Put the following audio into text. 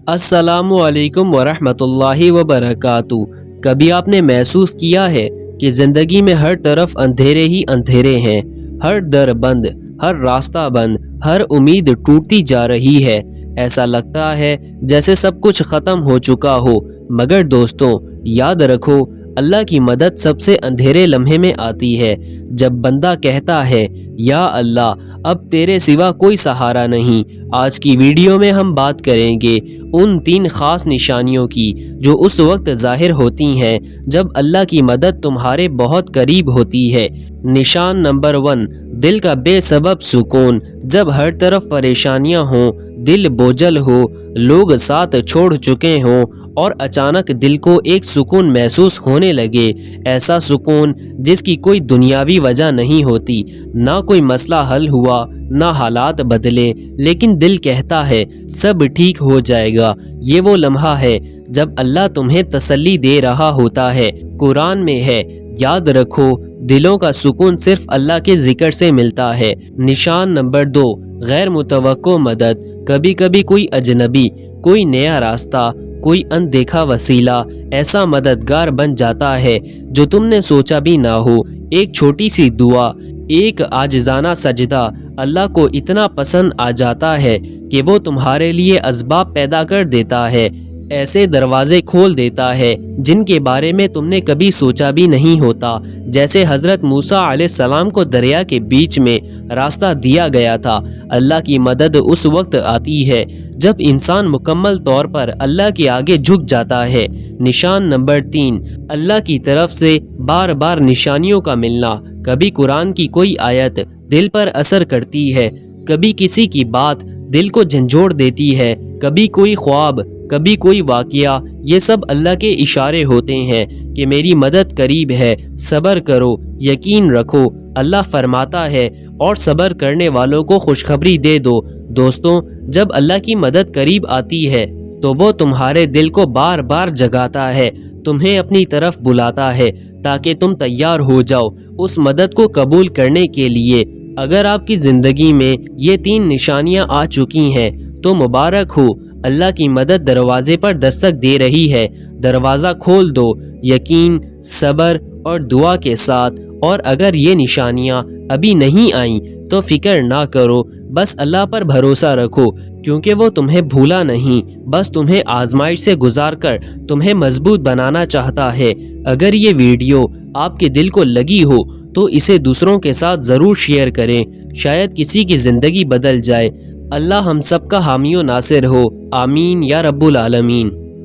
السلام علیکم ورحمۃ اللہ وبرکاتہ۔ کبھی آپ نے محسوس کیا ہے کہ زندگی میں ہر طرف اندھیرے ہی اندھیرے ہیں، ہر در بند، ہر راستہ بند، ہر امید ٹوٹتی جا رہی ہے۔ ایسا لگتا ہے جیسے سب کچھ ختم ہو چکا ہو، مگر دوستوں یاد رکھو، اللہ کی مدد سب سے اندھیرے لمحے میں آتی ہے۔ جب بندہ کہتا ہے یا اللہ اب تیرے سوا کوئی سہارا نہیں۔ آج کی ویڈیو میں ہم بات کریں گے ان 3 خاص نشانیوں کی جو اس وقت ظاہر ہوتی ہیں جب اللہ کی مدد تمہارے بہت قریب ہوتی ہے۔ نشان نمبر 1، دل کا بے سبب سکون۔ جب ہر طرف پریشانیاں ہوں، دل بوجھل ہو، لوگ ساتھ چھوڑ چکے ہوں اور اچانک دل کو ایک سکون محسوس ہونے لگے، ایسا سکون جس کی کوئی دنیاوی وجہ نہیں ہوتی، نہ کوئی مسئلہ حل ہوا، نہ حالات بدلے، لیکن دل کہتا ہے سب ٹھیک ہو جائے گا۔ یہ وہ لمحہ ہے جب اللہ تمہیں تسلی دے رہا ہوتا ہے۔ قرآن میں ہے، یاد رکھو دلوں کا سکون صرف اللہ کے ذکر سے ملتا ہے۔ نشان نمبر 2، غیر متوقع مدد۔ کبھی کبھی کوئی اجنبی، کوئی نیا راستہ، کوئی اندیکھا وسیلہ ایسا مددگار بن جاتا ہے جو تم نے سوچا بھی نہ ہو۔ ایک چھوٹی سی دعا، ایک عاجزانہ سجدہ اللہ کو اتنا پسند آ جاتا ہے کہ وہ تمہارے لیے اسباب پیدا کر دیتا ہے، ایسے دروازے کھول دیتا ہے جن کے بارے میں تم نے کبھی سوچا بھی نہیں ہوتا۔ جیسے حضرت موسیٰ علیہ السلام کو دریا کے بیچ میں راستہ دیا گیا تھا۔ اللہ کی مدد اس وقت آتی ہے جب انسان مکمل طور پر اللہ کے آگے جھک جاتا ہے۔ نشان نمبر 3، اللہ کی طرف سے بار بار نشانیوں کا ملنا۔ کبھی قرآن کی کوئی آیت دل پر اثر کرتی ہے، کبھی کسی کی بات دل کو جھنجھوڑ دیتی ہے، کبھی کوئی خواب، کبھی کوئی واقعہ۔ یہ سب اللہ کے اشارے ہوتے ہیں کہ میری مدد قریب ہے، صبر کرو، یقین رکھو۔ اللہ فرماتا ہے اور صبر کرنے والوں کو خوشخبری دے دو۔ دوستوں جب اللہ کی مدد قریب آتی ہے تو وہ تمہارے دل کو بار بار جگاتا ہے، تمہیں اپنی طرف بلاتا ہے تاکہ تم تیار ہو جاؤ اس مدد کو قبول کرنے کے لیے۔ اگر آپ کی زندگی میں یہ 3 نشانیاں آ چکی ہیں تو مبارک ہو، اللہ کی مدد دروازے پر دستک دے رہی ہے۔ دروازہ کھول دو، یقین، صبر اور دعا کے ساتھ۔ اور اگر یہ نشانیاں ابھی نہیں آئیں تو فکر نہ کرو، بس اللہ پر بھروسہ رکھو، کیونکہ وہ تمہیں بھولا نہیں، بس تمہیں آزمائش سے گزار کر تمہیں مضبوط بنانا چاہتا ہے۔ اگر یہ ویڈیو آپ کے دل کو لگی ہو تو اسے دوسروں کے ساتھ ضرور شیئر کریں، شاید کسی کی زندگی بدل جائے۔ اللہ ہم سب کا حامی و ناصر ہو، آمین یا رب العالمین۔